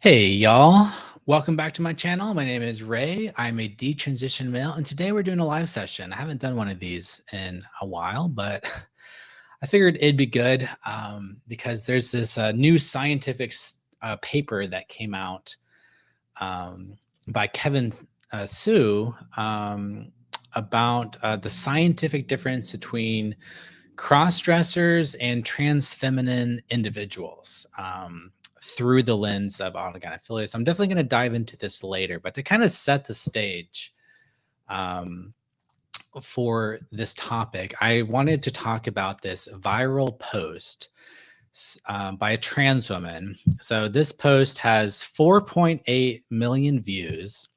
Hey y'all, welcome back to my channel. My name is Ray. I'm a detransition male, and today we're doing a live session. I haven't done one of these in a while, but I figured it'd be good because there's this new scientific paper that came out by Kevin Sue about the scientific difference between cross-dressers and trans feminine individuals through the lens of autogynephilia. So I'm definitely going to dive into this later, but to kind of set the stage um, for this topic, I wanted to talk about this viral post by a trans woman. So this post has 4.8 million views,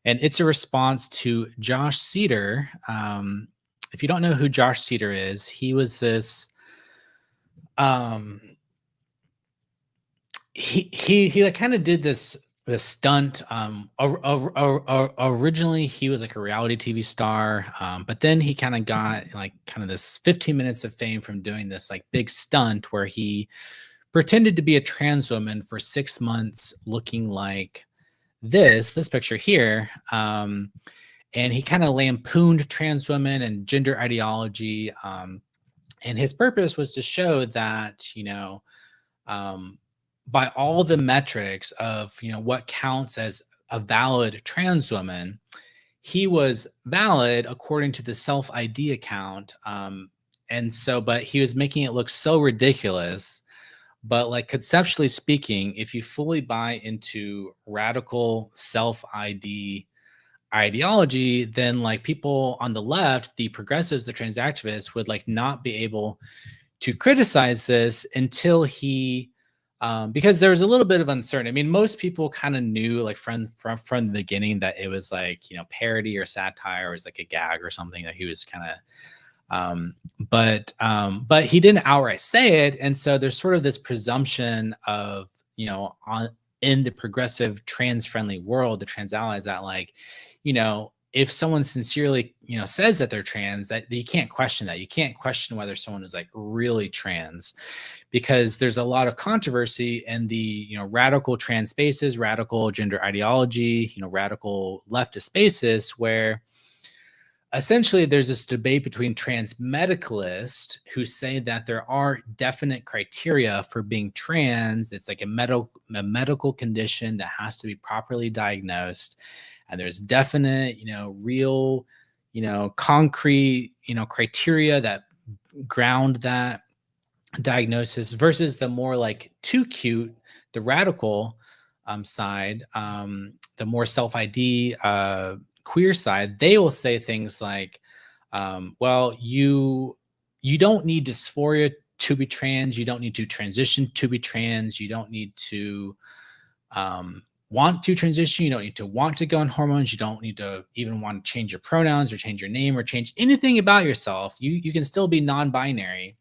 and it's a response to Josh Seiter. If you don't know who Josh Seiter is, he was this he like kind of did this stunt. Originally he was like a reality TV star, but then he kind of got like kind of this 15 minutes of fame from doing this like big stunt where he pretended to be a trans woman for 6 months, looking like this picture here. And he kind of lampooned trans women and gender ideology. And his purpose was to show that, by all the metrics of, what counts as a valid trans woman, he was valid according to the self-ID account. And so, but he was making it look so ridiculous. But like conceptually speaking, if you fully buy into radical self-ID ideology, then like people on the left, the progressives, the trans activists, would like not be able to criticize this until he because there was a little bit of uncertainty. I mean, most people kind of knew like from the beginning that it was like, parody or satire, or was like a gag or something that he was kind of but he didn't outright say it. And so there's sort of this presumption of, in the progressive trans friendly world, the trans allies, that like, if someone sincerely, says that they're trans, that you can't question that. You can't question whether someone is like really trans, because there's a lot of controversy in the, radical trans spaces, radical gender ideology, radical leftist spaces, where essentially there's this debate between trans medicalists who say that there are definite criteria for being trans. It's like a medical condition that has to be properly diagnosed. And there's definite, real, concrete, criteria that ground that diagnosis, versus the more like too cute, the radical side, the more self-ID queer side. They will say things like, well, you don't need dysphoria to be trans. You don't need to transition to be trans. You don't need to want to transition. You don't need to want to go on hormones. You don't need to even want to change your pronouns or change your name or change anything about yourself. You can still be non-binary.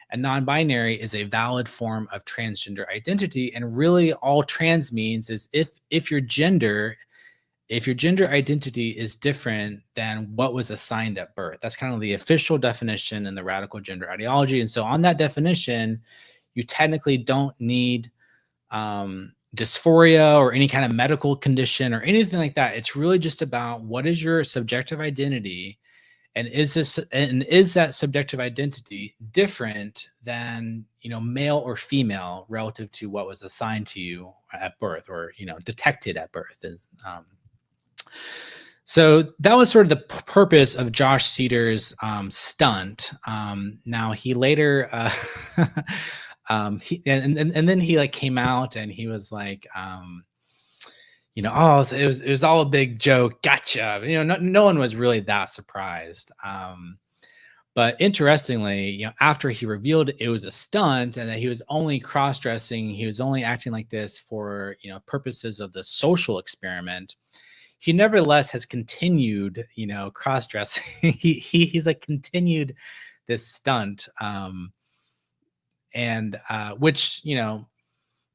And non-binary is a valid form of transgender identity. And really all trans means is if your gender identity is different than what was assigned at birth. That's kind of the official definition in the radical gender ideology. And so on that definition, you technically don't need dysphoria or any kind of medical condition or anything like that. It's really just about what is your subjective identity, and is that subjective identity different than, male or female relative to what was assigned to you at birth, or detected at birth. Is so that was sort of the purpose of Josh Seiter's stunt. Now he later and then he like came out and he was like, oh, it was all a big joke. Gotcha. No one was really that surprised. But interestingly, after he revealed it was a stunt and that he was only cross-dressing, he was only acting like this for, purposes of the social experiment, he nevertheless has continued, cross-dressing. He's like continued this stunt. And which,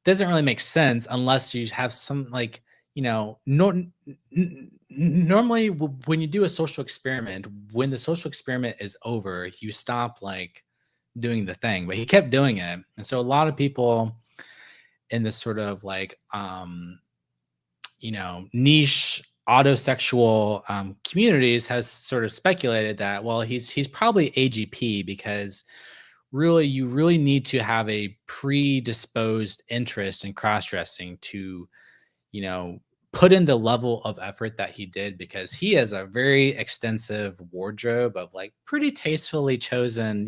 doesn't really make sense unless you have some like, normally when you do a social experiment, when the social experiment is over, you stop like doing the thing, but he kept doing it. And so a lot of people in this sort of like, niche autosexual communities has sort of speculated that, well, he's probably AGP, because really you really need to have a predisposed interest in cross-dressing to, you know, put in the level of effort that he did, because he has a very extensive wardrobe of like pretty tastefully chosen,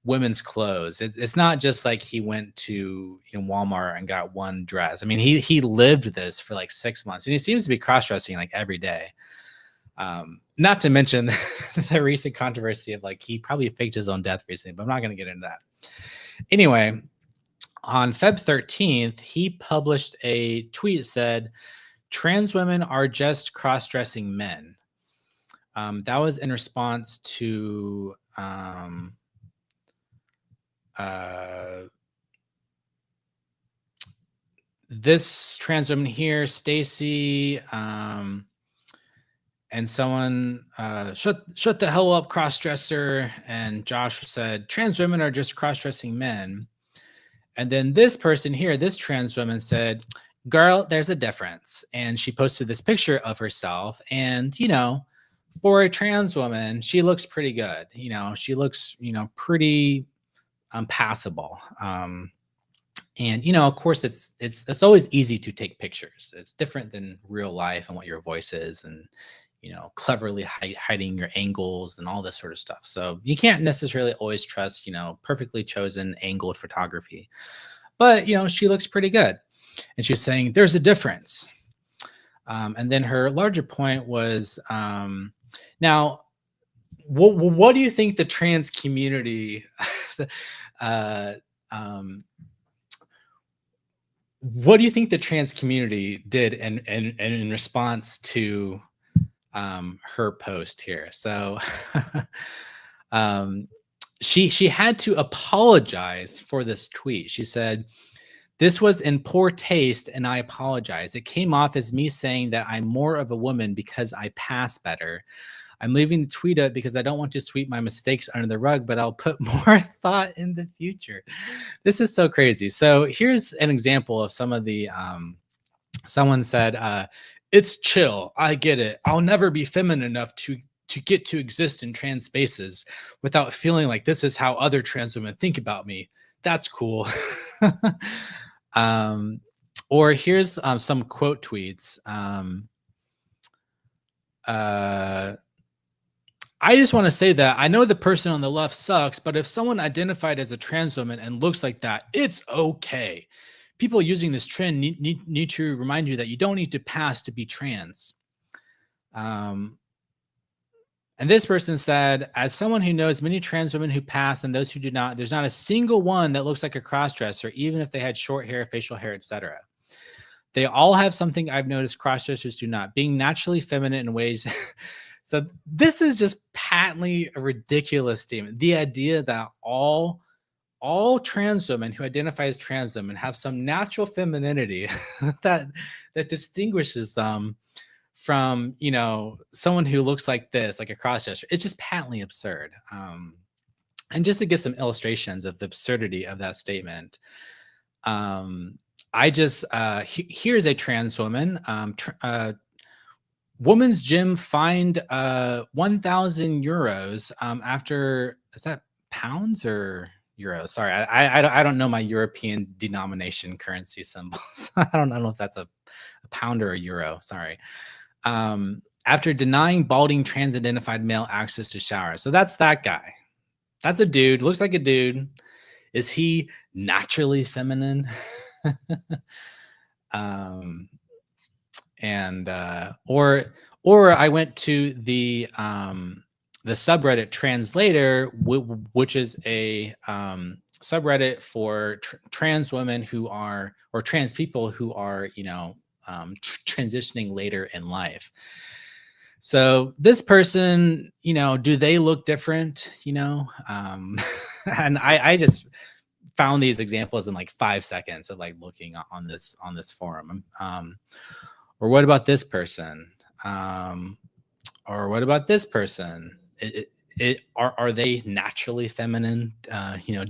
women's clothes. It's not just like he went to Walmart and got one dress. I mean, he lived this for like 6 months, and he seems to be cross-dressing like every day. Not to mention the recent controversy of like he probably faked his own death recently, but I'm not going to get into that. Anyway, on Feb 13th, he published a tweet that said, "Trans women are just cross-dressing men." That was in response to this trans woman here, Stacy, and someone shut the hell up, cross-dresser. And Josh said, "Trans women are just cross-dressing men." And then this person here, this trans woman, said, "Girl, there's a difference." And she posted this picture of herself. And, for a trans woman, she looks pretty good. She looks, pretty passable. And, of course, it's always easy to take pictures. It's different than real life and what your voice is, and, cleverly hiding your angles and all this sort of stuff. So you can't necessarily always trust, perfectly chosen angled photography. But, she looks pretty good. And she's saying there's a difference. And then her larger point was, now, what do you think the trans community, what do you think the trans community did in response to her post here? So she had to apologize for this tweet. She said, "This was in poor taste and I apologize. It came off as me saying that I'm more of a woman because I pass better. I'm leaving the tweet up because I don't want to sweep my mistakes under the rug, but I'll put more thought in the future." This is so crazy. So here's an example of some of the, someone said, "It's chill. I get it. I'll never be feminine enough to get to exist in trans spaces without feeling like this is how other trans women think about me. That's cool." Or here's some quote tweets. "I just want to say that I know the person on the left sucks, but if someone identified as a trans woman and looks like that, it's okay. People using this trend need to remind you that you don't need to pass to be trans." And this person said, "As someone who knows many trans women who pass and those who do not, there's not a single one that looks like a crossdresser, even if they had short hair, facial hair, etc. They all have something I've noticed crossdressers do not, being naturally feminine in ways." So this is just patently a ridiculous statement. The idea that all trans women who identify as trans women have some natural femininity that distinguishes them from, someone who looks like this, like a crossdresser. It's just patently absurd. And just to give some illustrations of the absurdity of that statement, here's a trans woman. Woman's gym fined 1,000 euros after, is that pounds or euros? Sorry, I don't know my European denomination currency symbols. I don't know if that's a pound or a euro. Sorry. After denying balding trans-identified male access to showers. So that's that guy. That's a dude. Looks like a dude. Is he naturally feminine? Or I went to the subreddit Translator, which is a subreddit for trans women who are, or trans people who are, transitioning later in life. So this person, do they look different? And I just found these examples in like 5 seconds of like looking on this forum. Or what about this person? Or what about this person? are they naturally feminine?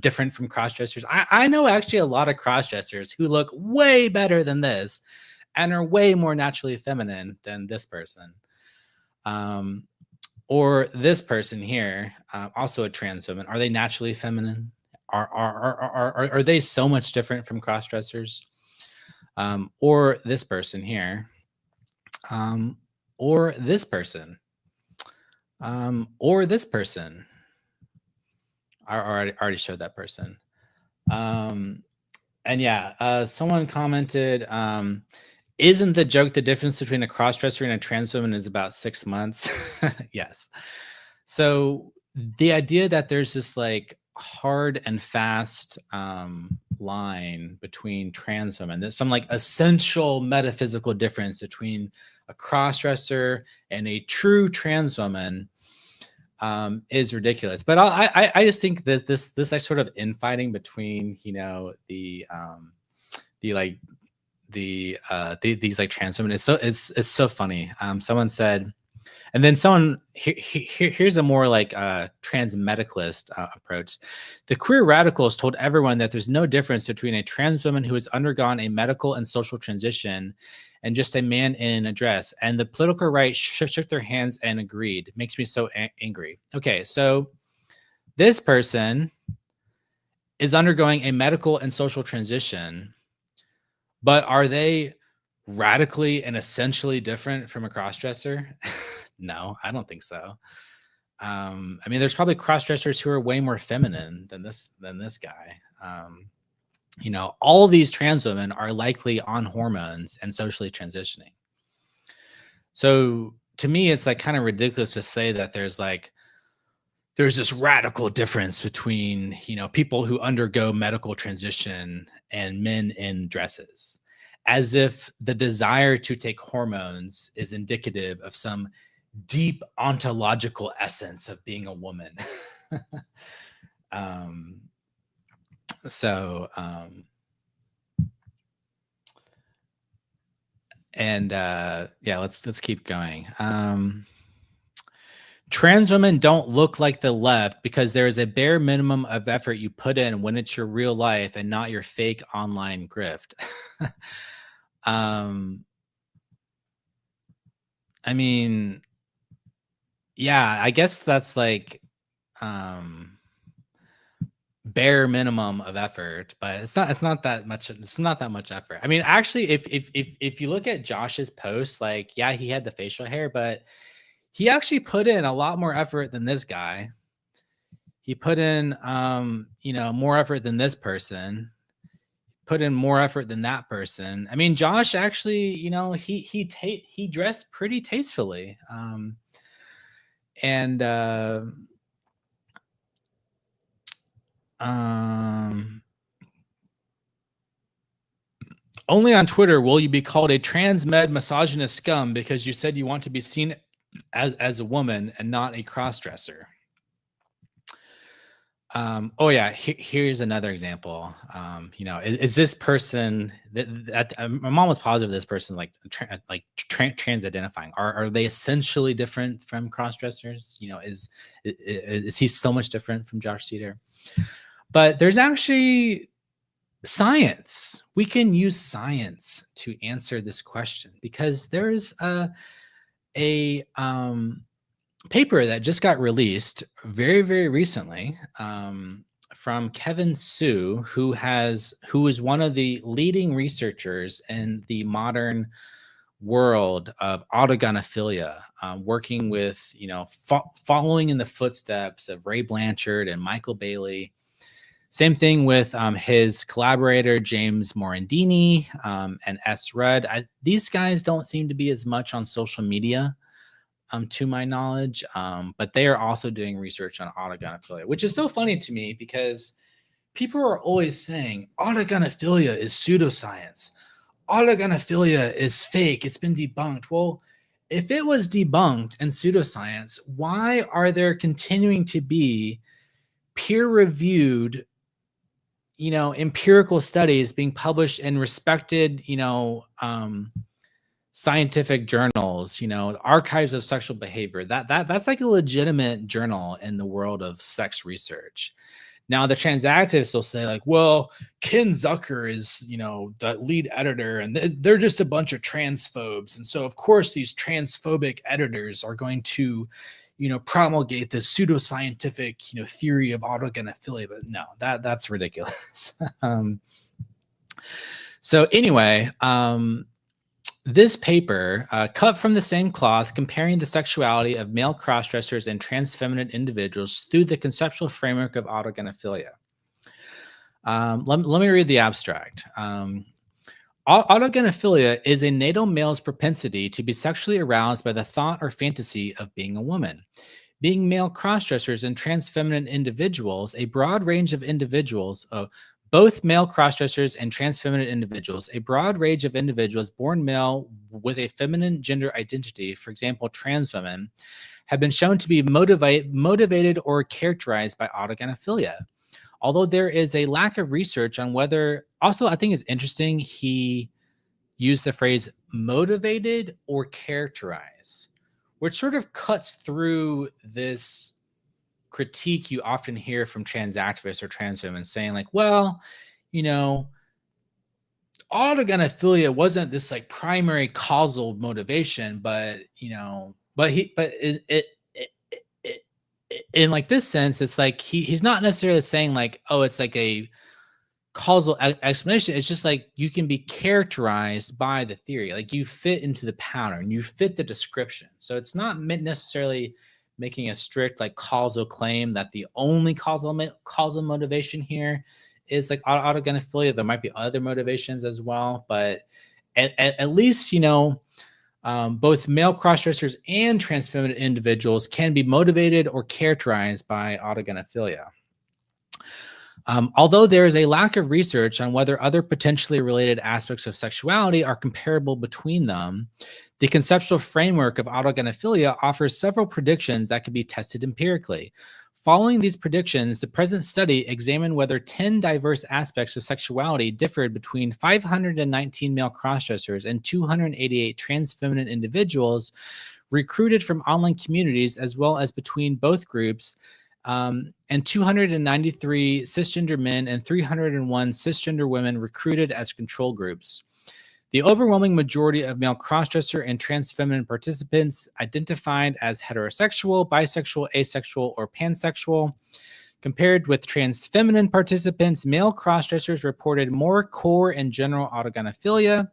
Different from crossdressers. I know actually a lot of crossdressers who look way better than this, and are way more naturally feminine than this person. Or this person here, also a trans woman. Are they naturally feminine? Are they so much different from crossdressers? Or this person here, or this person, or this person. I already showed that person. And yeah, someone commented, isn't the joke the difference between a crossdresser and a trans woman is about 6 months? Yes. So the idea that there's this like hard and fast line between trans women, there's some like essential metaphysical difference between a crossdresser and a true trans woman is ridiculous. But I just think that this like sort of infighting between these like trans women is so funny. Someone said, and then someone here's a more like trans medicalist approach. The queer radicals told everyone that there's no difference between a trans woman who has undergone a medical and social transition and just a man in a dress. And the political right shook their hands and agreed. It makes me so angry. Okay, so this person is undergoing a medical and social transition, but are they radically and essentially different from a crossdresser? No, I don't think so. I mean, there's probably crossdressers who are way more feminine than this guy. All these trans women are likely on hormones and socially transitioning. So to me, it's like kind of ridiculous to say that there's this radical difference between, people who undergo medical transition and men in dresses, as if the desire to take hormones is indicative of some deep ontological essence of being a woman. Let's keep going. Trans women don't look like the left because there is a bare minimum of effort you put in when it's your real life and not your fake online grift. I mean, yeah, I guess that's like bare minimum of effort, but it's not that much. It's not that much effort. I mean, actually, if you look at Josh's posts, like, yeah, he had the facial hair, but he actually put in a lot more effort than this guy. He put in more effort than this person, put in more effort than that person. I mean, Josh actually, he dressed pretty tastefully. Only on Twitter will you be called a trans med misogynist scum because you said you want to be seen as a woman and not a crossdresser. Here's another example. Is this person that my mom was positive this person trans identifying? Are they essentially different from crossdressers? Is he so much different from Josh Seiter? But there's actually science. We can use science to answer this question because there's a paper that just got released very, very recently from Kevin Su, who is one of the leading researchers in the modern world of autogynephilia, working with, following in the footsteps of Ray Blanchard and Michael Bailey. Same thing with his collaborator, James Morandini and S. Rudd. These guys don't seem to be as much on social media, to my knowledge, but they are also doing research on autogynephilia, which is so funny to me because people are always saying autogynephilia is pseudoscience. Autogynephilia is fake. It's been debunked. Well, if it was debunked and pseudoscience, why are there continuing to be peer-reviewed, empirical studies being published in respected, scientific journals, archives of sexual behavior. That's like a legitimate journal in the world of sex research. Now, the transactivists will say, like, well, Ken Zucker is, the lead editor, and they're just a bunch of transphobes. And so, of course, these transphobic editors are going to, promulgate this pseudoscientific, theory of autogynephilia. But no, that's ridiculous. So anyway, this paper, cut from the same cloth, comparing the sexuality of male crossdressers and trans feminine individuals through the conceptual framework of autogynephilia. Let me read the abstract. Autogynephilia is a natal male's propensity to be sexually aroused by the thought or fantasy of being a woman. Being male crossdressers and trans feminine individuals, a broad range of individuals, both male crossdressers and trans feminine individuals, a broad range of individuals born male with a feminine gender identity, for example, trans women, have been shown to be motivated or characterized by autogynephilia. Although there is a lack of research on whether, also I think it's interesting, he used the phrase motivated or characterized, which sort of cuts through this critique you often hear from trans activists or trans women saying, like, well, autogynephilia wasn't this like primary causal motivation, but in like this sense, it's like he's not necessarily saying like, oh, it's like a causal explanation. It's just like you can be characterized by the theory, like you fit into the pattern, you fit the description. So it's not necessarily making a strict like causal claim that the only causal motivation here is like autogynephilia. There might be other motivations as well, but at least both male crossdressers and trans feminine individuals can be motivated or characterized by autogynephilia. Although there is a lack of research on whether other potentially related aspects of sexuality are comparable between them, the conceptual framework of autogynephilia offers several predictions that can be tested empirically. Following these predictions, the present study examined whether 10 diverse aspects of sexuality differed between 519 male crossdressers and 288 trans feminine individuals recruited from online communities, as well as between both groups, and 293 cisgender men and 301 cisgender women recruited as control groups. The overwhelming majority of male crossdresser and trans feminine participants identified as heterosexual, bisexual, asexual, or pansexual. Compared with trans feminine participants, male crossdressers reported more core and general autogynephilia,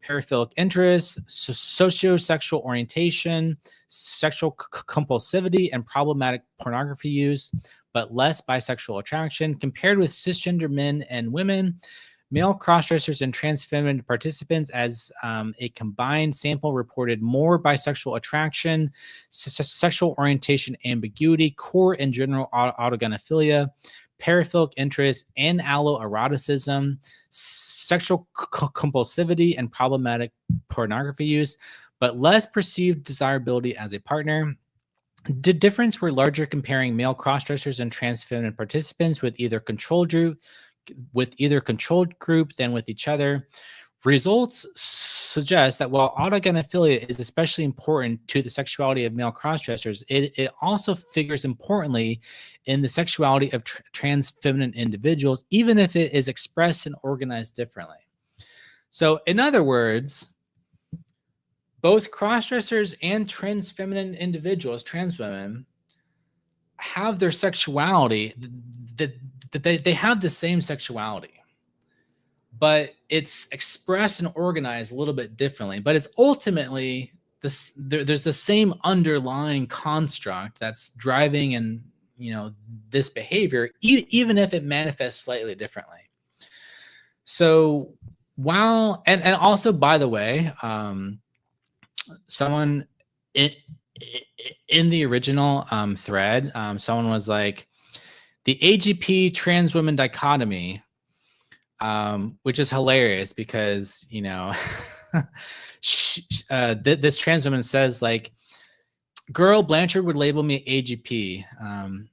paraphilic interest, sociosexual orientation, sexual compulsivity, and problematic pornography use, but less bisexual attraction. Compared with cisgender men and women, male crossdressers and trans feminine participants as a combined sample reported more bisexual attraction, sexual orientation ambiguity, core and general autogynephilia, paraphilic interest, and alloeroticism, sexual compulsivity, and problematic pornography use, but less perceived desirability as a partner. The difference were larger comparing male crossdressers and trans feminine participants with either controlled group than with each other. Results suggest that while autogynephilia is especially important to the sexuality of male crossdressers, it also figures importantly in the sexuality of trans feminine individuals, even if it is expressed and organized differently. So in other words, both crossdressers and trans feminine individuals, trans women, have their sexuality, that they have the same sexuality, but it's expressed and organized a little bit differently. But it's ultimately this. There's the same underlying construct that's driving and this behavior, even if it manifests slightly differently. So while and also, by the way, someone in the original thread, someone was like, the AGP trans women dichotomy, which is hilarious because, this trans woman says, like, girl, Blanchard would label me AGP.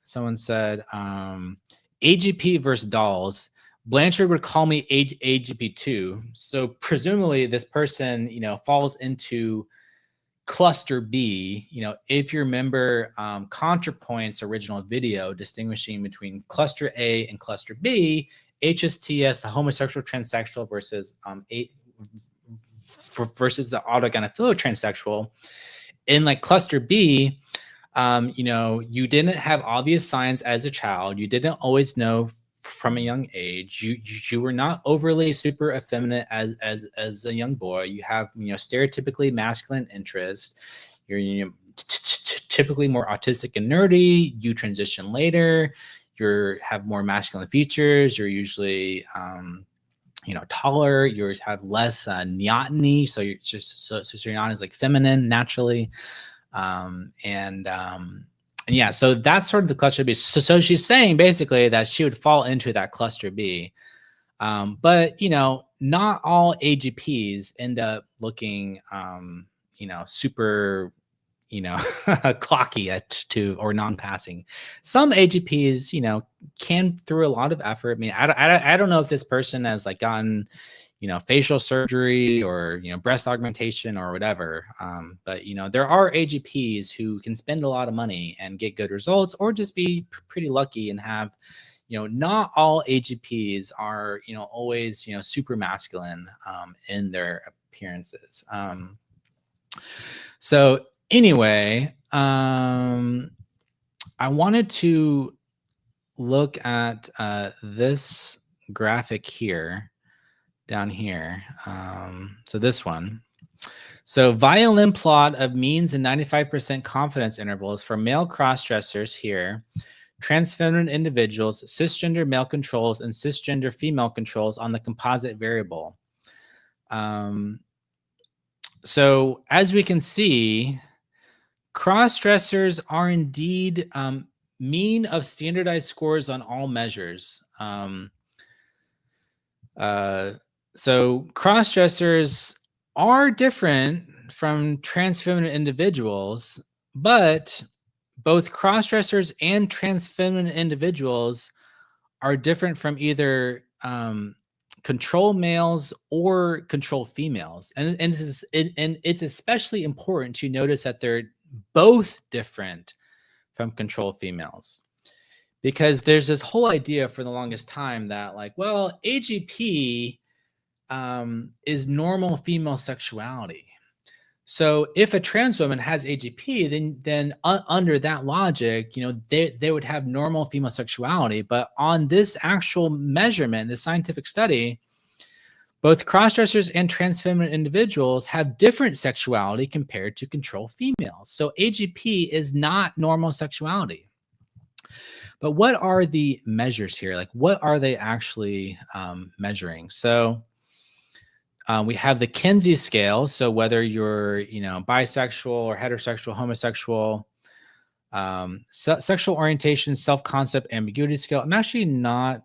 Someone said, AGP versus dolls. Blanchard would call me AGP2. So presumably this person, falls into cluster B. If you remember ContraPoint's original video distinguishing between cluster A and cluster B, HSTS, the homosexual transsexual versus versus the autogynephilic transsexual. In like cluster B, you didn't have obvious signs as a child. You didn't always know from a young age. You were not overly super effeminate as a young boy. You have stereotypically masculine interest. You're typically more autistic and nerdy. You transition later. You have more masculine features. You're usually taller. You have less neoteny. So you're just so your neoteny is like feminine naturally. And yeah, so that's sort of the cluster B. So she's saying basically that she would fall into that cluster B. But, not all AGPs end up looking, super, clocky or non-passing. Some AGPs, can through a lot of effort. I mean, I don't know if this person has like gotten, facial surgery or, breast augmentation or whatever. But, there are AGPs who can spend a lot of money and get good results, or just be pretty lucky and have, not all AGPs are, always, super masculine in their appearances. So anyway, I wanted to look at this graphic here. Down here. So this one. So violin plot of means and 95% confidence intervals for male cross-dressers here, transfeminine individuals, cisgender male controls, and cisgender female controls on the composite variable. So as we can see, cross-dressers are indeed mean of standardized scores on all measures. So cross-dressers are different from transfeminine individuals, but both cross-dressers and transfeminine individuals are different from either control males or control females. And it's especially important to notice that they're both different from control females. Because there's this whole idea for the longest time that like, well, AGP is normal female sexuality. So if a trans woman has AGP, then under that logic, they would have normal female sexuality. But on this actual measurement, the scientific study, both crossdressers and transfeminine individuals have different sexuality compared to control females. So AGP is not normal sexuality. But what are the measures here? Like, what are they actually measuring? So we have the Kinsey scale. So whether you're, bisexual or heterosexual, homosexual, sexual orientation, self-concept, ambiguity scale. I'm actually not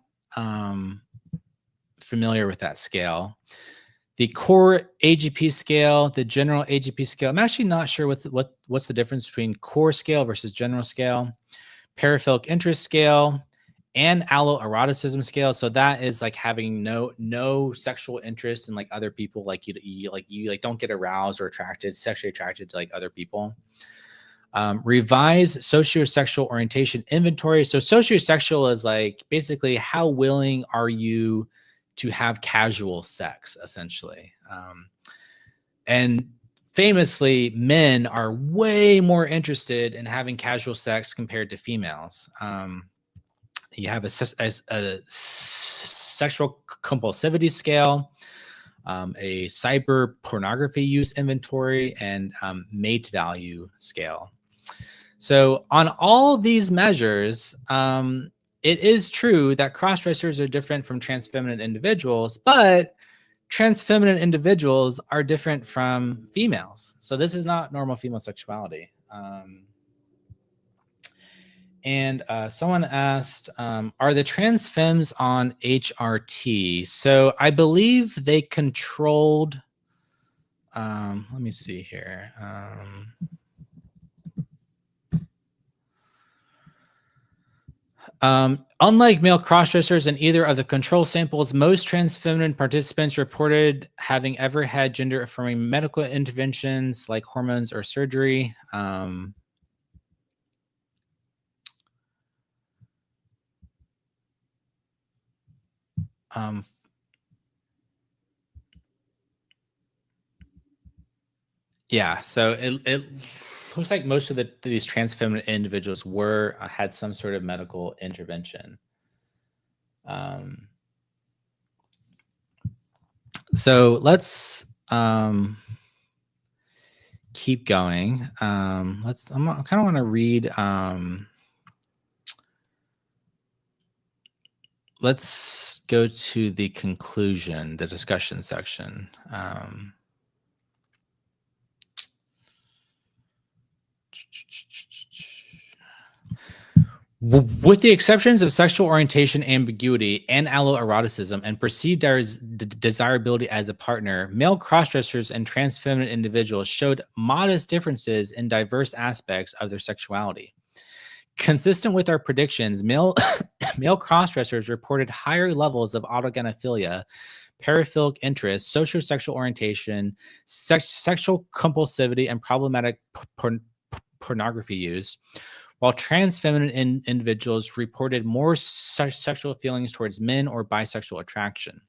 familiar with that scale. The core AGP scale, the general AGP scale. I'm actually not sure what's the difference between core scale versus general scale. Paraphilic interest scale and alloeroticism scale. So that is like having no sexual interest in like other people, like you don't get aroused or sexually attracted to like other people. Revised sociosexual orientation inventory. So sociosexual is like basically how willing are you to have casual sex, essentially. And famously, men are way more interested in having casual sex compared to females. You have a sexual compulsivity scale, a cyber pornography use inventory, and mate value scale. So on all these measures, it is true that crossdressers are different from transfeminine individuals, but transfeminine individuals are different from females. So this is not normal female sexuality. And someone asked, are the trans femmes on HRT? So I believe they controlled, let me see here. Unlike male crossdressers in either of the control samples, most trans feminine participants reported having ever had gender affirming medical interventions like hormones or surgery. Yeah, so it looks like most of these trans feminine individuals were had some sort of medical intervention. So let's keep going. I kind of want to read. Let's go to the conclusion, the discussion section. With the exceptions of sexual orientation ambiguity and alloeroticism and perceived desirability as a partner, male crossdressers and trans feminine individuals showed modest differences in diverse aspects of their sexuality. Consistent with our predictions, male crossdressers reported higher levels of autogynephilia, paraphilic interest, sociosexual orientation, sexual compulsivity, and problematic pornography use, while trans feminine individuals reported more sexual feelings towards men or bisexual attraction.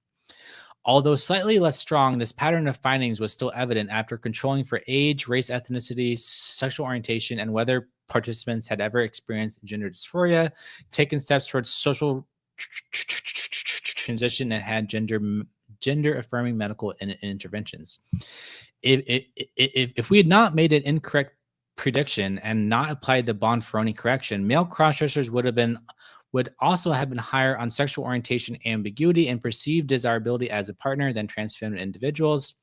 Although slightly less strong, this pattern of findings was still evident after controlling for age, race, ethnicity, sexual orientation, and whether participants had ever experienced gender dysphoria, taken steps towards social transition, and had gender affirming medical interventions. If we had not made an incorrect prediction and not applied the Bonferroni correction, male crossdressers would also have been higher on sexual orientation ambiguity and perceived desirability as a partner than trans feminine individuals.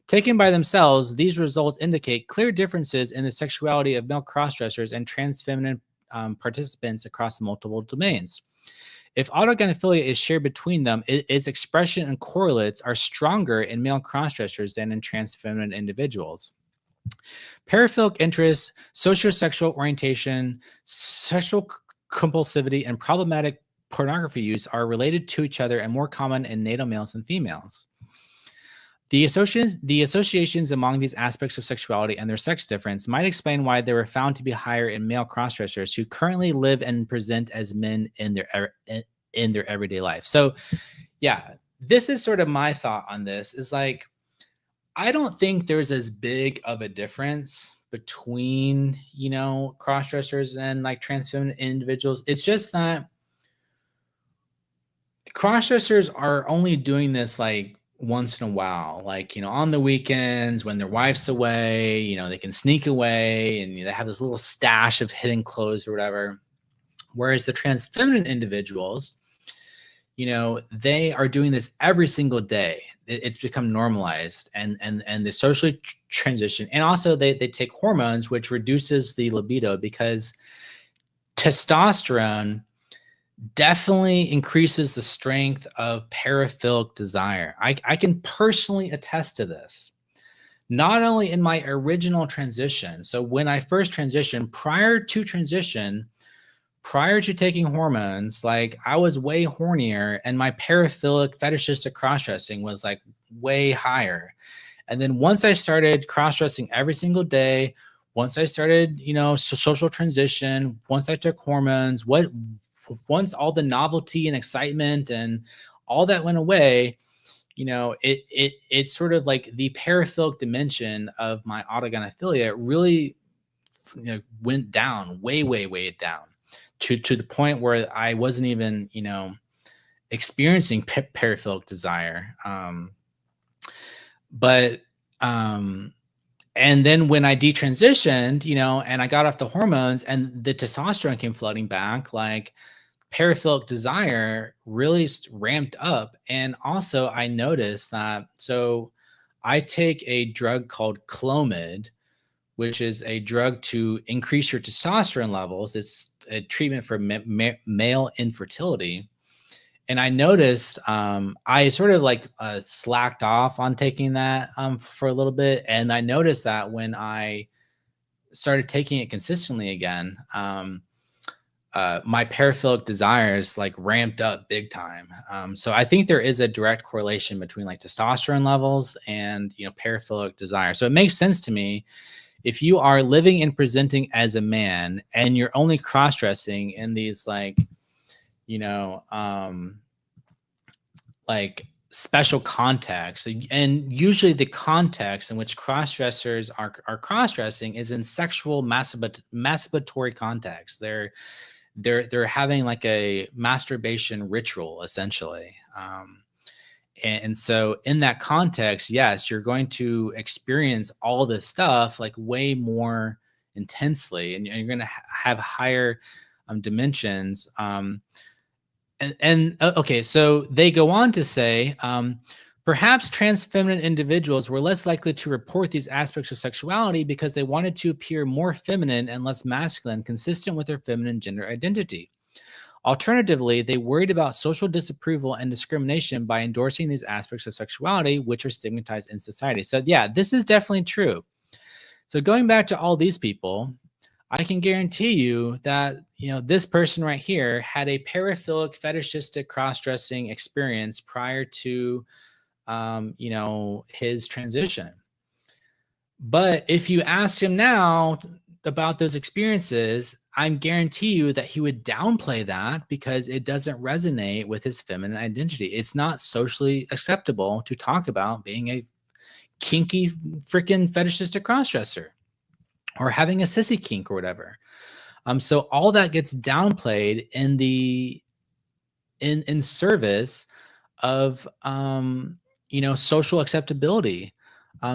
Taken by themselves, these results indicate clear differences in the sexuality of male crossdressers and trans feminine participants across multiple domains. If autogynephilia is shared between them, its expression and correlates are stronger in male crossdressers than in trans feminine individuals. Paraphilic interests, sociosexual orientation, sexual compulsivity, and problematic pornography use are related to each other and more common in natal males and females. The associations among these aspects of sexuality and their sex difference might explain why they were found to be higher in male crossdressers who currently live and present as men in their everyday life. So, yeah, this is sort of my thought on this. Is like, I don't think there's as big of a difference between, crossdressers and like trans feminine individuals. It's just that crossdressers are only doing this like once in a while, like, on the weekends when their wife's away, they can sneak away and they have this little stash of hidden clothes or whatever. Whereas the trans feminine individuals, they are doing this every single day. It's become normalized and the socially transition. And also they take hormones, which reduces the libido because testosterone definitely increases the strength of paraphilic desire. I can personally attest to this. Not only in my original transition. So when I first transitioned, prior to taking hormones, like I was way hornier and my paraphilic fetishistic cross-dressing was like way higher. And then once I started cross-dressing every single day, once I started, social transition, once I took hormones, once all the novelty and excitement and all that went away, it's sort of like the paraphilic dimension of my autogynephilia really went down, way down. To the point where I wasn't even, experiencing paraphilic desire. And then when I detransitioned, and I got off the hormones and the testosterone came flooding back, like paraphilic desire really ramped up. And also I noticed that, so I take a drug called Clomid, which is a drug to increase your testosterone levels. It's a treatment for male infertility. And I noticed I sort of like slacked off on taking that for a little bit. And I noticed that when I started taking it consistently again, my paraphilic desires like ramped up big time. So I think there is a direct correlation between like testosterone levels and, paraphilic desire. So it makes sense to me if you are living and presenting as a man and you're only cross-dressing in these like, like special contexts, and usually the context in which cross-dressers are cross-dressing is in sexual masturbatory context. They're having like a masturbation ritual essentially. And so in that context, yes, you're going to experience all this stuff like way more intensely, and you're going to have higher dimensions. Okay, so they go on to say, perhaps trans feminine individuals were less likely to report these aspects of sexuality because they wanted to appear more feminine and less masculine, consistent with their feminine gender identity. Alternatively, they worried about social disapproval and discrimination by endorsing these aspects of sexuality, which are stigmatized in society. So yeah, this is definitely true. So going back to all these people, I can guarantee you that, this person right here had a paraphilic fetishistic cross-dressing experience prior to, his transition. But if you ask him now about those experiences, I guarantee you that he would downplay that because it doesn't resonate with his feminine identity. It's not socially acceptable to talk about being a kinky freaking fetishistic crossdresser or having a sissy kink or whatever. So all that gets downplayed in service of social acceptability.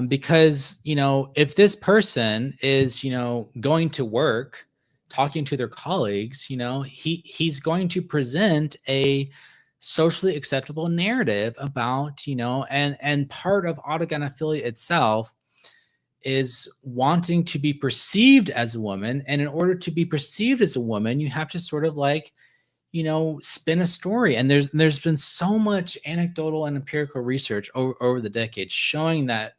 Because if this person is going to work, talking to their colleagues, he's going to present a socially acceptable narrative about and part of autogynephilia itself is wanting to be perceived as a woman. And in order to be perceived as a woman, you have to sort of like, spin a story. And there's been so much anecdotal and empirical research over the decades showing that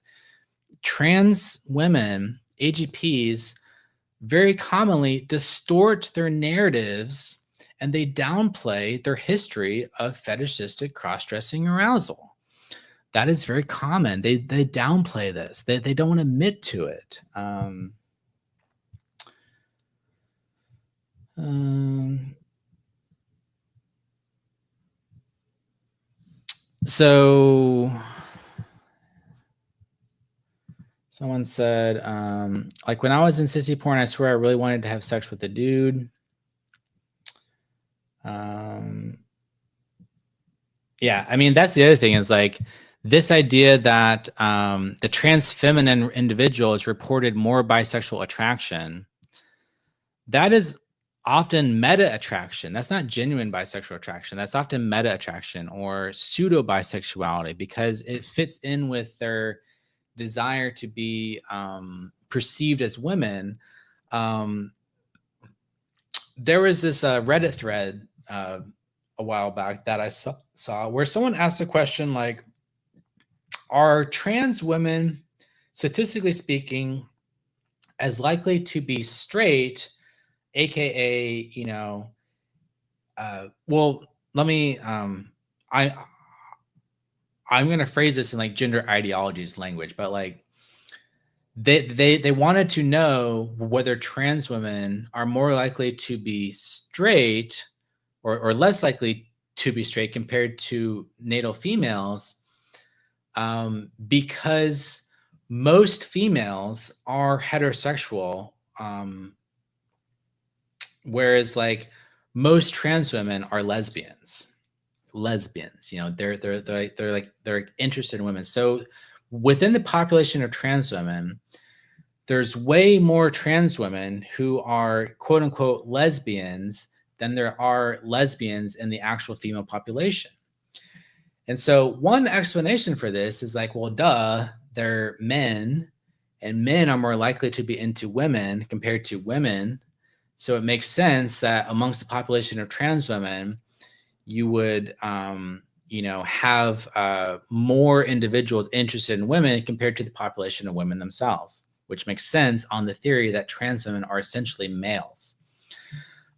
trans women, AGPs, very commonly distort their narratives and they downplay their history of fetishistic cross-dressing arousal. That is very common. They downplay this. They don't admit to it. So someone said, like when I was in sissy porn, I swear I really wanted to have sex with a dude. Yeah, I mean, that's the other thing is like this idea that the trans feminine individual is reported more bisexual attraction. That is often meta attraction. That's not genuine bisexual attraction. That's often meta attraction or pseudo bisexuality because it fits in with their desire to be perceived as women. There was this Reddit thread a while back that I saw where someone asked a question like, are trans women, statistically speaking, as likely to be straight, aka, well, let me, I'm going to phrase this in like gender ideologies language, but like they wanted to know whether trans women are more likely to be straight or less likely to be straight compared to natal females, because most females are heterosexual, whereas like most trans women are lesbians. They're interested in women. So within the population of trans women, there's way more trans women who are quote unquote lesbians than there are lesbians in the actual female population. And so one explanation for this is like, well, duh, they're men and men are more likely to be into women compared to women. So it makes sense that amongst the population of trans women, you would, have more individuals interested in women compared to the population of women themselves, which makes sense on the theory that trans women are essentially males.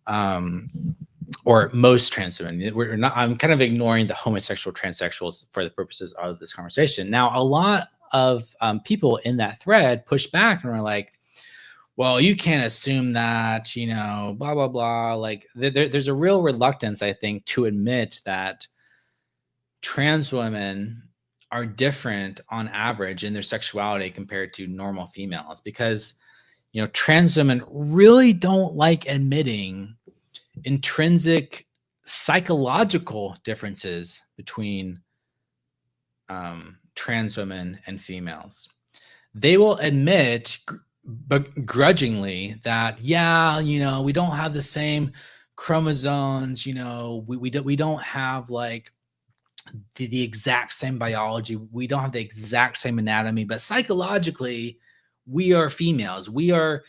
or most trans women. We're not. I'm kind of ignoring the homosexual transsexuals for the purposes of this conversation. Now, a lot of people in that thread push back and are like, well, you can't assume that, blah, blah, blah. Like there's a real reluctance, I think, to admit that trans women are different on average in their sexuality compared to normal females, because, trans women really don't like admitting intrinsic psychological differences between trans women and females. They will admit, but grudgingly, that we don't have the same chromosomes. We don't have like the exact same biology. We don't have the exact same anatomy, but psychologically, we are females. We are,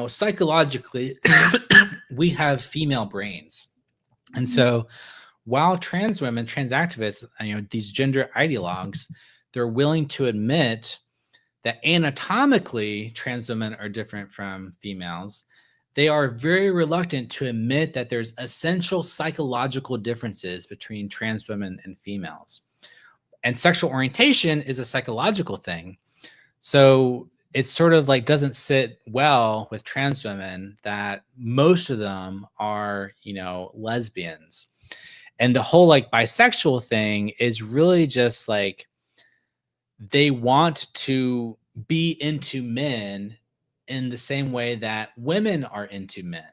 psychologically, we have female brains. And so while trans women, trans activists, these gender ideologues, they're willing to admit that anatomically trans women are different from females, they are very reluctant to admit that there's essential psychological differences between trans women and females. And sexual orientation is a psychological thing. So it sort of like doesn't sit well with trans women that most of them are, lesbians. And the whole like bisexual thing is really just like they want to be into men in the same way that women are into men.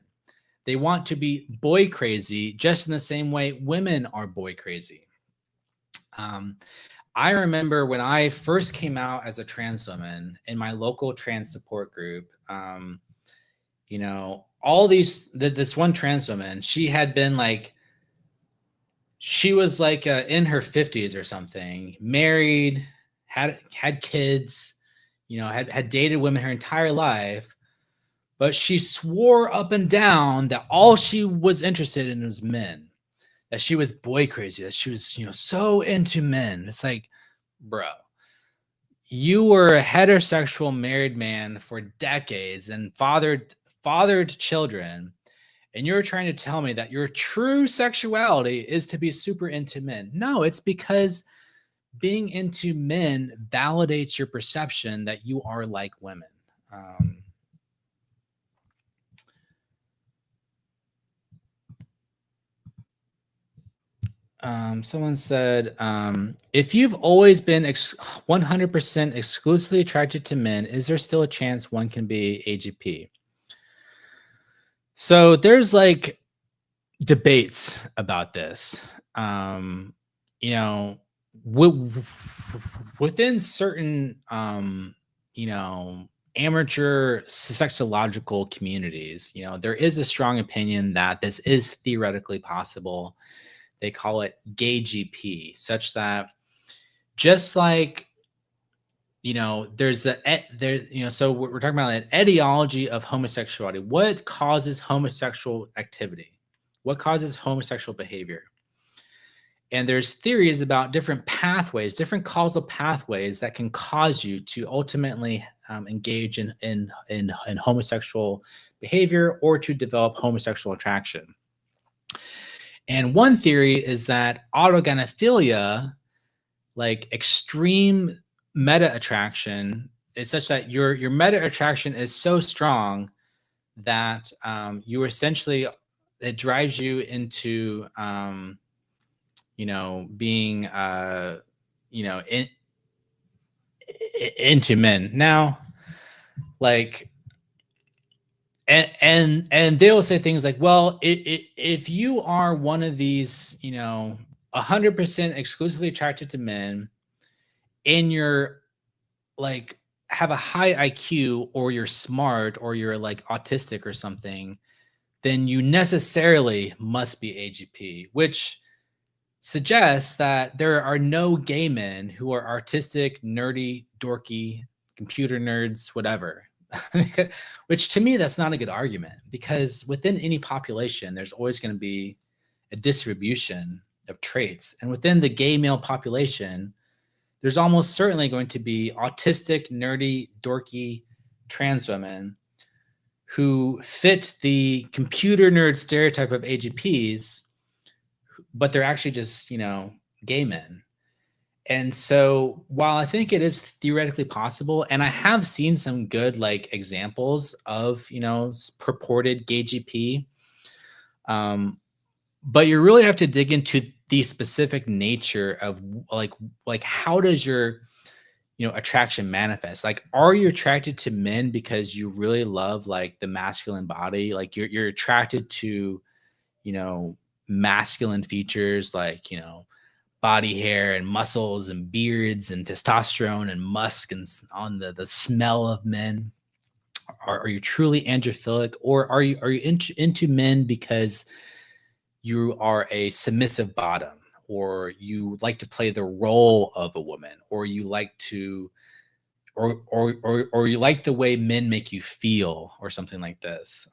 They want to be boy crazy just in the same way women are boy crazy. I remember when I first came out as a trans woman in my local trans support group, this one trans woman, she was like in her 50s or something, married, had kids, had dated women her entire life, but she swore up and down that all she was interested in was men, that she was boy crazy, that she was, so into men. It's like, bro, you were a heterosexual married man for decades and fathered children, and you're trying to tell me that your true sexuality is to be super into men. No, it's because being into men validates your perception that you are like women. Someone said, if you've always been 100% exclusively attracted to men, is there still a chance one can be AGP? So there's like debates about this. Within certain, amateur sexological communities, there is a strong opinion that this is theoretically possible. They call it gay GP, such that just like, so we're talking about an etiology of homosexuality. What causes homosexual activity? What causes homosexual behavior? And there's theories about different pathways, different causal pathways that can cause you to ultimately engage in homosexual behavior or to develop homosexual attraction. And one theory is that autogynephilia, like extreme meta attraction, is such that your meta attraction is so strong that you essentially, it drives you into being into men. Now, like, and they will say things like, well, if you are one of these 100% exclusively attracted to men, and you're like have a high IQ, or you're smart, or you're like autistic or something, then you necessarily must be AGP, which suggests that there are no gay men who are artistic, nerdy, dorky, computer nerds, whatever. Which to me, that's not a good argument, because within any population, there's always going to be a distribution of traits. And within the gay male population, there's almost certainly going to be autistic, nerdy, dorky trans women who fit the computer nerd stereotype of AGPs, but they're actually just, gay men. And so while I think it is theoretically possible, and I have seen some good like examples of, purported gay GP, but you really have to dig into the specific nature of like how does your attraction manifest? Like, are you attracted to men because you really love like the masculine body? Like you're attracted to, masculine features like, body hair and muscles and beards and testosterone and musk and on the smell of men? Are you truly androphilic, or are you into men because you are a submissive bottom, or you like to play the role of a woman, or you like to or you like the way men make you feel, or something like this,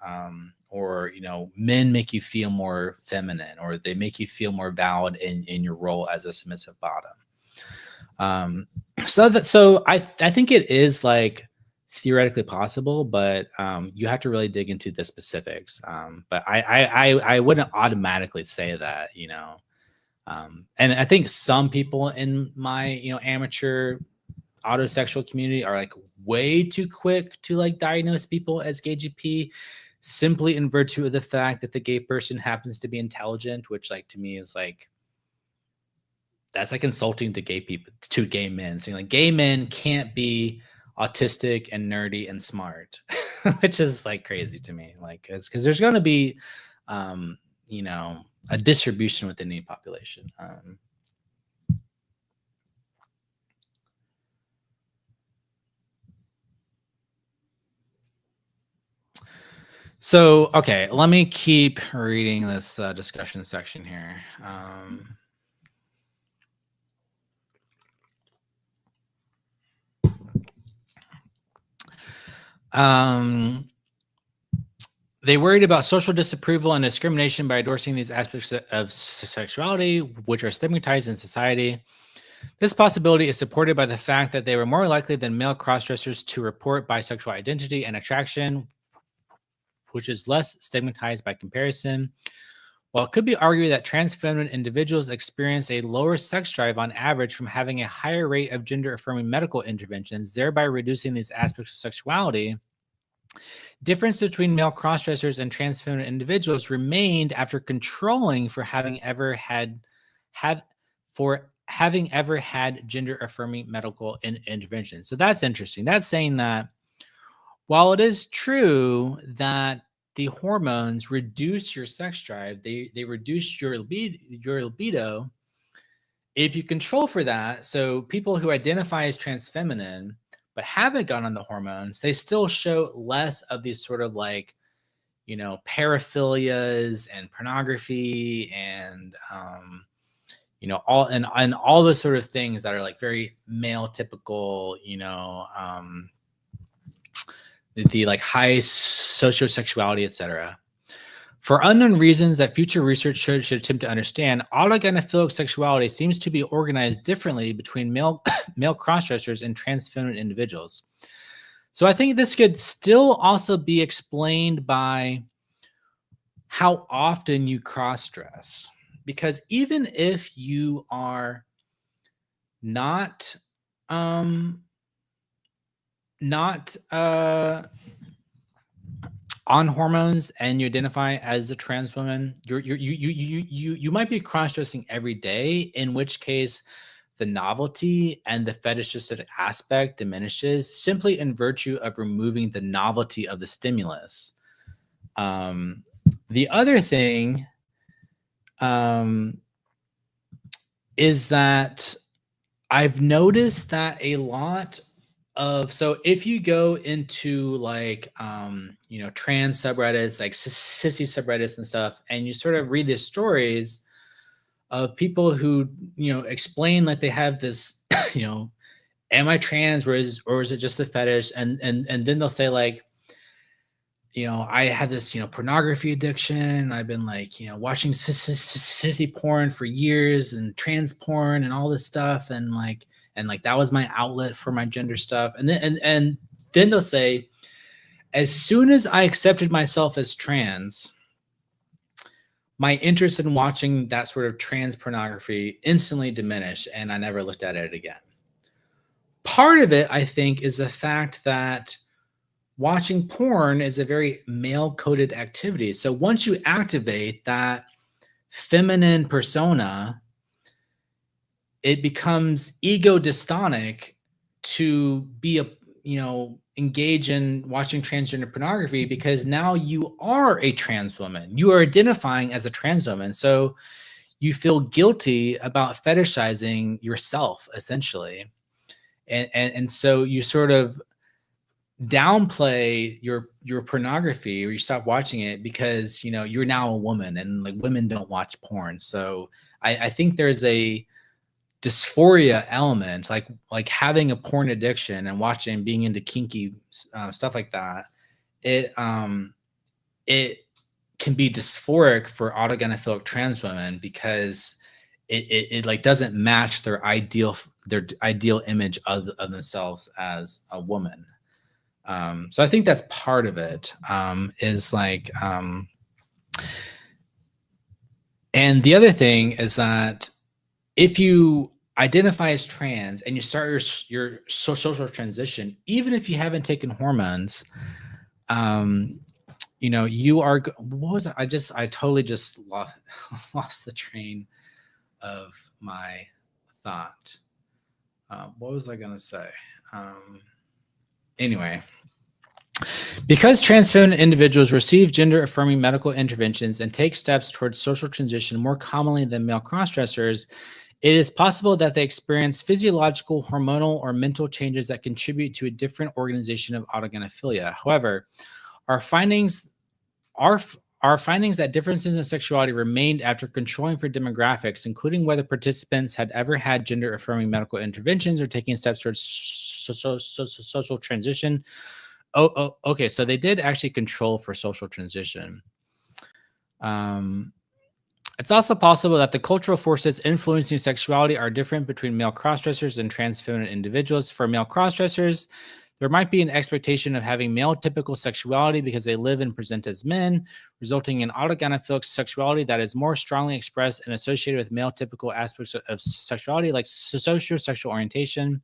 or men make you feel more feminine, or they make you feel more valid in your role as a submissive bottom. So I think it is like theoretically possible, but you have to really dig into the specifics. But I wouldn't automatically say that, and I think some people in my amateur autosexual community are like way too quick to like diagnose people as gay GP, simply in virtue of the fact that the gay person happens to be intelligent, which like to me is like, that's like insulting to gay people, to gay men, saying like gay men can't be autistic and nerdy and smart, which is like crazy to me. Like, it's because there's going to be, a distribution within the population. So, okay, let me keep reading this discussion section here. They worried about social disapproval and discrimination by endorsing these aspects of sexuality, which are stigmatized in society. This possibility is supported by the fact that they were more likely than male crossdressers to report bisexual identity and attraction, which is less stigmatized by comparison. While it could be argued that trans feminine individuals experience a lower sex drive on average from having a higher rate of gender-affirming medical interventions, thereby reducing these aspects of sexuality, difference between male crossdressers and trans feminine individuals remained after controlling for having ever had gender-affirming medical intervention. So that's interesting. That's saying that while it is true that the hormones reduce your sex drive, they reduce your libido. If you control for that, so people who identify as trans feminine but haven't gone on the hormones, they still show less of these sort of like, paraphilias and pornography and all the sort of things that are like very male typical, the like high sociosexuality, etc. For unknown reasons that future research should attempt to understand, autogynephilic sexuality seems to be organized differently between male crossdressers and trans feminine individuals. So I think this could still also be explained by how often you crossdress, because even if you are not on hormones and you identify as a trans woman, you might be cross-dressing every day, in which case the novelty and the fetishistic aspect diminishes simply in virtue of removing the novelty of the stimulus. The other thing is that I've noticed that a lot of, so if you go into like trans subreddits, like sissy subreddits and stuff, and you sort of read these stories of people who explain like they have this am I trans, or is it just a fetish, and then they'll say like, I had this pornography addiction, I've been like watching sissy porn for years and trans porn and all this stuff, and like that was my outlet for my gender stuff. And then they'll say, As soon as I accepted myself as trans, my interest in watching that sort of trans pornography instantly diminished, and I never looked at it again. Part of it, I think, is the fact that watching porn is a very male-coded activity. So once you activate that feminine persona, it becomes ego-dystonic to be engage in watching transgender pornography, because now you are a trans woman. You are identifying as a trans woman. So you feel guilty about fetishizing yourself, essentially. And so you sort of downplay your pornography, or you stop watching it because you're now a woman, and like women don't watch porn. So I think there's a dysphoria element, like having a porn addiction and watching, being into kinky stuff like that. It can be dysphoric for autogynephilic trans women, because it like doesn't match their ideal image of themselves as a woman. So I think that's part of it. Is like, and the other thing is that if you identify as trans and you start your social transition, even if you haven't taken hormones, you are, what was it? I totally just lost the train of my thought. What was I going to say? Anyway, because trans feminine individuals receive gender-affirming medical interventions and take steps towards social transition more commonly than male crossdressers, it is possible that they experience physiological, hormonal, or mental changes that contribute to a different organization of autogynephilia. However, our findings that differences in sexuality remained after controlling for demographics, including whether participants had ever had gender-affirming medical interventions or taking steps towards social transition. Okay. So they did actually control for social transition. It's also possible that the cultural forces influencing sexuality are different between male crossdressers and trans feminine individuals. For male crossdressers, there might be an expectation of having male typical sexuality because they live and present as men, resulting in autogynephilic sexuality that is more strongly expressed and associated with male typical aspects of sexuality, like socio-sexual orientation.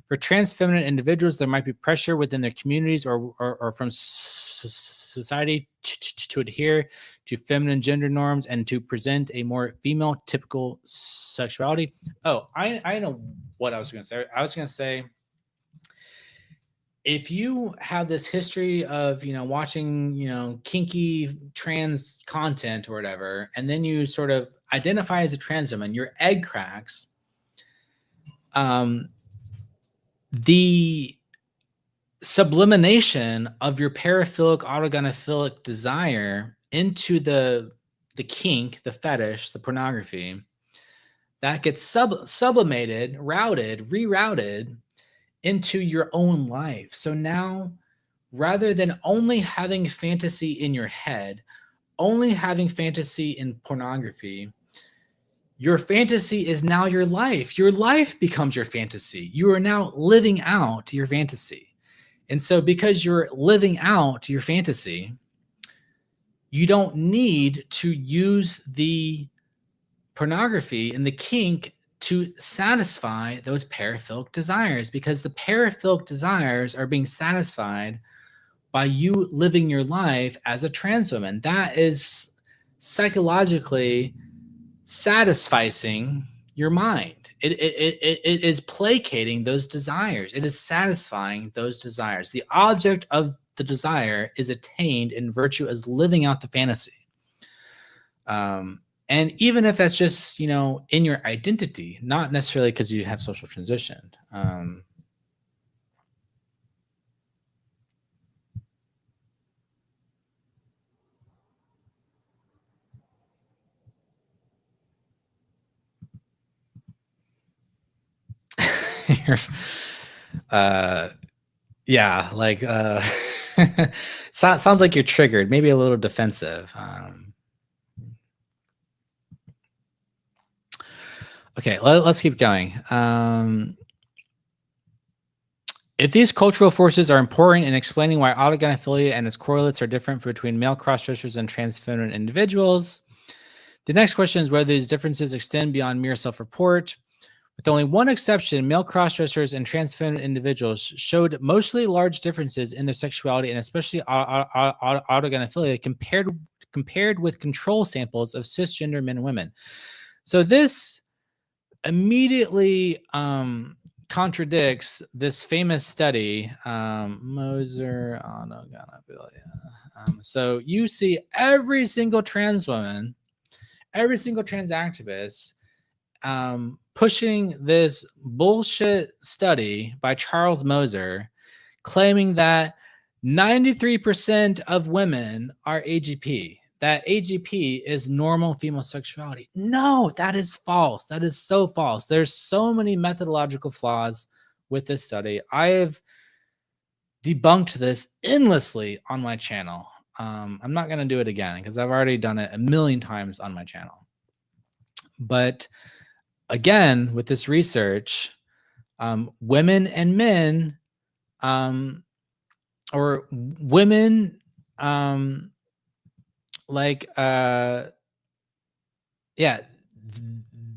For trans feminine individuals, there might be pressure within their communities or from society to adhere to feminine gender norms and to present a more female typical sexuality. Oh, I know what I was going to say. I was going to say, if you have this history of watching kinky trans content or whatever, and then you sort of identify as a trans woman, your egg cracks. The sublimination of your paraphilic autogynephilic desire into the kink, the fetish, the pornography, that gets sublimated, rerouted into your own life. So now, rather than only having fantasy in your head, only having fantasy in pornography, your fantasy is now your life. Your life becomes your fantasy. You are now living out your fantasy. And so because you're living out your fantasy, you don't need to use the pornography and the kink to satisfy those paraphilic desires, because the paraphilic desires are being satisfied by you living your life as a trans woman. That is psychologically satisfying your mind. It is placating those desires. It is satisfying those desires. The object of the desire is attained in virtue as living out the fantasy. And even if that's just, in your identity, not necessarily because you have social transition. Yeah, like sounds like you're triggered, maybe a little defensive. Okay, let's keep going. If these cultural forces are important in explaining why autogynephilia and its correlates are different between male crossdressers and trans feminine individuals, the next question is whether these differences extend beyond mere self-report. With only one exception, male crossdressers and trans feminine individuals showed mostly large differences in their sexuality and especially autogynephilia compared with control samples of cisgender men and women. So this immediately contradicts this famous study, Moser autogynephilia. So you see every single trans woman, every single trans activist pushing this bullshit study by Charles Moser, claiming that 93% of women are AGP, that AGP is normal female sexuality. No, that is false. That is so false. There's so many methodological flaws with this study. I have debunked this endlessly on my channel. I'm not going to do it again because I've already done it a million times on my channel. But again, with this research, women and men, or women,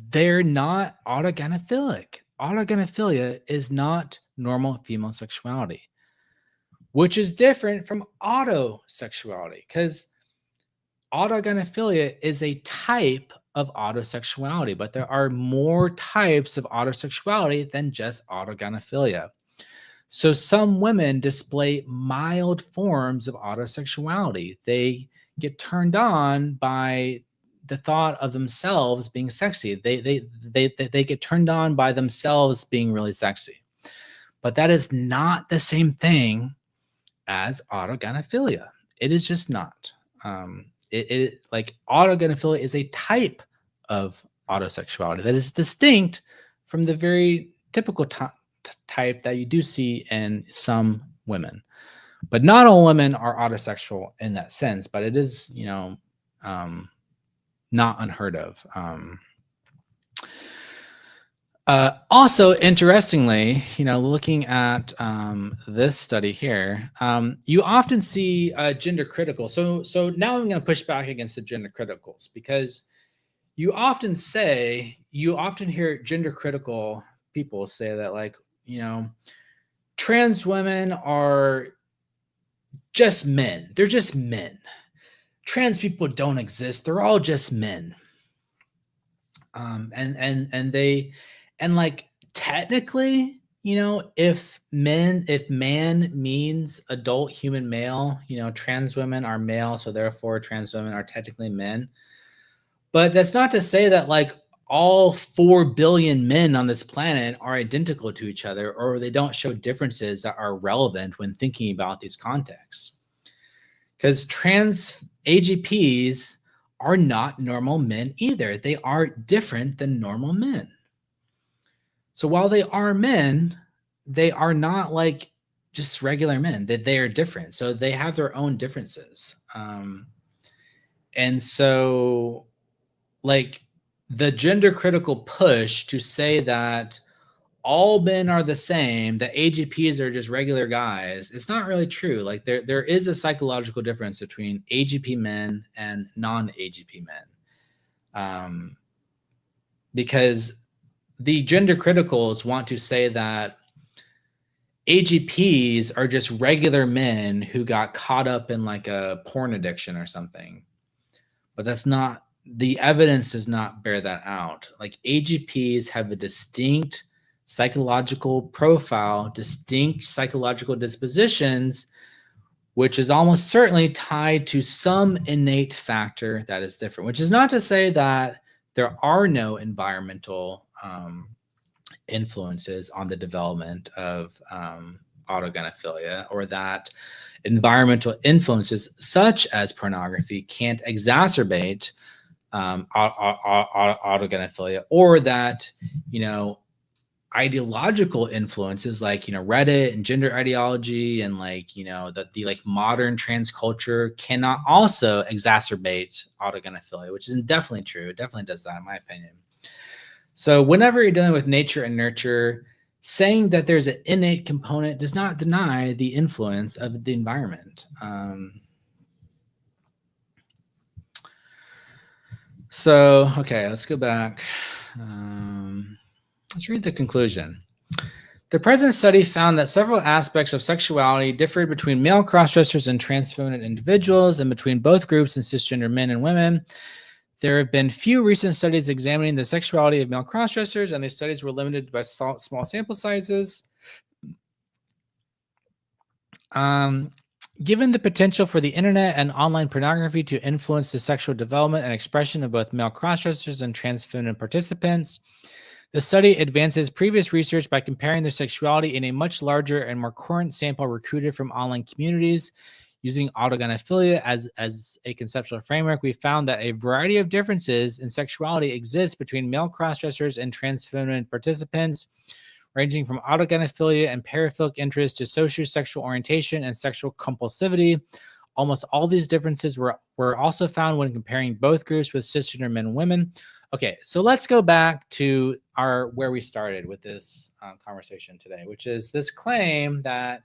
they're not autogynephilic. Autogynephilia is not normal female sexuality, which is different from autosexuality, because autogynephilia is a type of autosexuality, but there are more types of autosexuality than just autogynephilia. So some women display mild forms of autosexuality. They get turned on by the thought of themselves being sexy. They get turned on by themselves being really sexy. But that is not the same thing as autogynephilia. It is just not. Like autogynephilia is a type of autosexuality that is distinct from the very typical type that you do see in some women. But not all women are autosexual in that sense, but it is, not unheard of. Also, interestingly, looking at this study here, you often see gender critical. So now I'm going to push back against the gender criticals, because you often hear gender critical people say that, like, trans women are just men. They're just men. Trans people don't exist. They're all just men. And like, technically, if man means adult human male, trans women are male, so therefore trans women are technically men. But that's not to say that, like, all 4 billion men on this planet are identical to each other, or they don't show differences that are relevant when thinking about these contexts. Because trans AGPs are not normal men either. They are different than normal men. So while they are men, they are not like just regular men. They are different. So they have their own differences. And so, like, the gender critical push to say that all men are the same, that AGPs are just regular guys, it's not really true. Like, there is a psychological difference between AGP men and non-AGP men. Because the gender criticals want to say that AGPs are just regular men who got caught up in like a porn addiction or something. But that's not, the evidence does not bear that out. Like, AGPs have a distinct psychological profile, distinct psychological dispositions, which is almost certainly tied to some innate factor that is different, which is not to say that there are no environmental influences on the development of autogynephilia, or that environmental influences such as pornography can't exacerbate autogynephilia, or that, ideological influences like, Reddit and gender ideology and like, the like modern trans culture cannot also exacerbate autogynephilia, which is definitely true. It definitely does that, in my opinion. So whenever you're dealing with nature and nurture, saying that there's an innate component does not deny the influence of the environment. So, okay, let's go back. Let's read the conclusion. The present study found that several aspects of sexuality differed between male crossdressers and trans feminine individuals, and between both groups and cisgender men and women. There have been few recent studies examining the sexuality of male crossdressers, and these studies were limited by small sample sizes. Given the potential for the internet and online pornography to influence the sexual development and expression of both male crossdressers and trans feminine participants, the study advances previous research by comparing their sexuality in a much larger and more current sample recruited from online communities. Using autogynephilia as a conceptual framework, we found that a variety of differences in sexuality exist between male crossdressers and trans feminine participants, ranging from autogynephilia and paraphilic interest to sociosexual orientation and sexual compulsivity. Almost all these differences were also found when comparing both groups with cisgender men and women. Okay, so let's go back to where we started with this conversation today, which is this claim that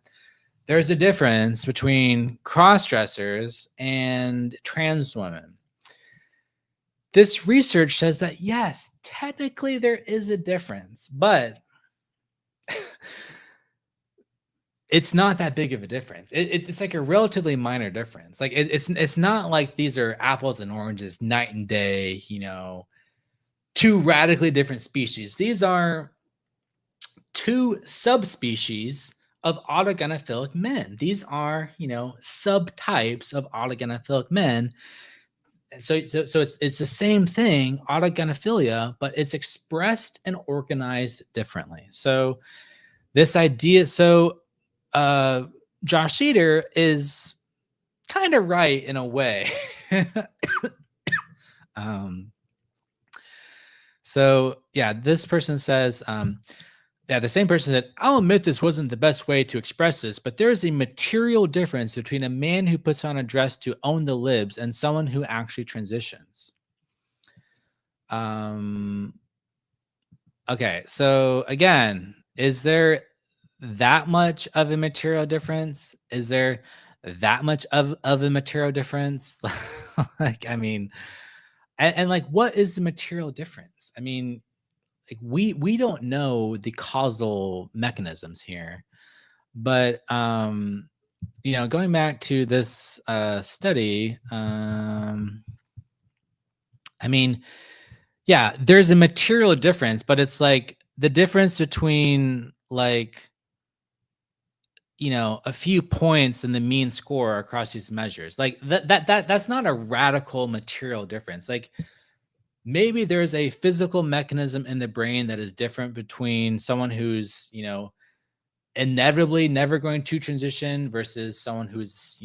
there's a difference between cross-dressers and trans women. This research says that, yes, technically there is a difference, but it's not that big of a difference. It's like a relatively minor difference. Like it's not like these are apples and oranges, night and day, two radically different species. These are two subspecies of autogynephilic men. These are, subtypes of autogynephilic men. So it's the same thing, autogynephilia, but it's expressed and organized differently. So this idea, Josh Seiter is kind of right in a way. This person says, the same person said, I'll admit this wasn't the best way to express this, but there is a material difference between a man who puts on a dress to own the libs and someone who actually transitions. Okay, so again, is there that much of a material difference? Is there that much of a material difference? Like, I mean, and like, what is the material difference? I mean, like we don't know the causal mechanisms here, but going back to this study, I mean, yeah, there's a material difference, but it's like the difference between like a few points in the mean score across these measures. Like that's not a radical material difference. Like maybe there's a physical mechanism in the brain that is different between someone who's, inevitably never going to transition versus someone who's,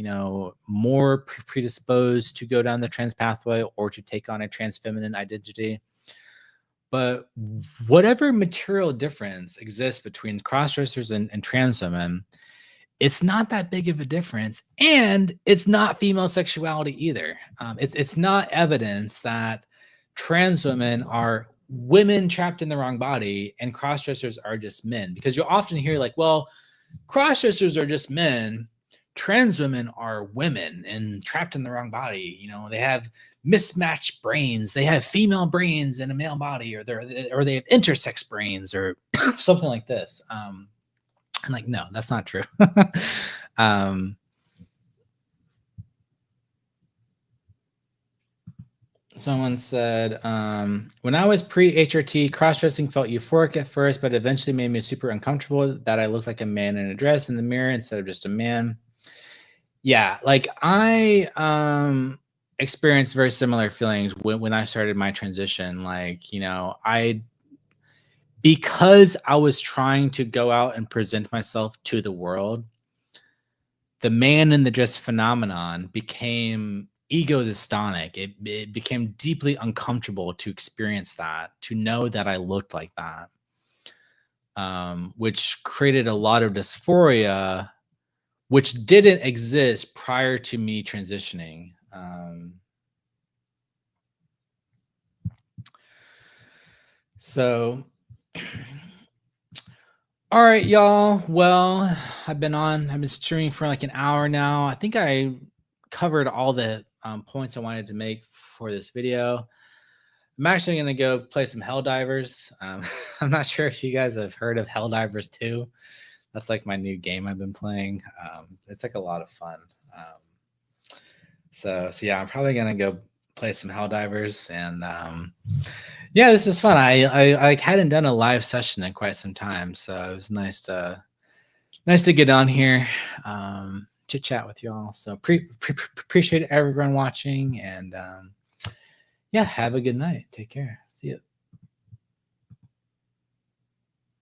more predisposed to go down the trans pathway or to take on a trans feminine identity. But whatever material difference exists between crossdressers and trans women, it's not that big of a difference, and it's not female sexuality either. It's not evidence that trans women are women trapped in the wrong body and crossdressers are just men, because you'll often hear like, well, crossdressers are just men, trans women are women and trapped in the wrong body. They have mismatched brains, they have female brains in a male body, or they have intersex brains or something like this. I'm like, no, that's not true. Someone said, when I was pre-HRT, cross-dressing felt euphoric at first, but eventually made me super uncomfortable that I looked like a man in a dress in the mirror instead of just a man. Yeah, like I experienced very similar feelings when I started my transition. Like, because I was trying to go out and present myself to the world, the man in the dress phenomenon became ego-dystonic. It became deeply uncomfortable to experience that, to know that I looked like that, which created a lot of dysphoria, which didn't exist prior to me transitioning. All right, y'all. Well, I've been streaming for like an hour now. I think I covered all the points I wanted to make for this video. I'm actually going to go play some Helldivers. I'm not sure if you guys have heard of Helldivers 2. That's like my new game I've been playing. It's like a lot of fun. So yeah, I'm probably going to go play some Helldivers. And yeah, this was fun. I hadn't done a live session in quite some time. So it was nice to get on here, chit chat with y'all. So appreciate everyone watching, and yeah, have a good night. Take care. See you.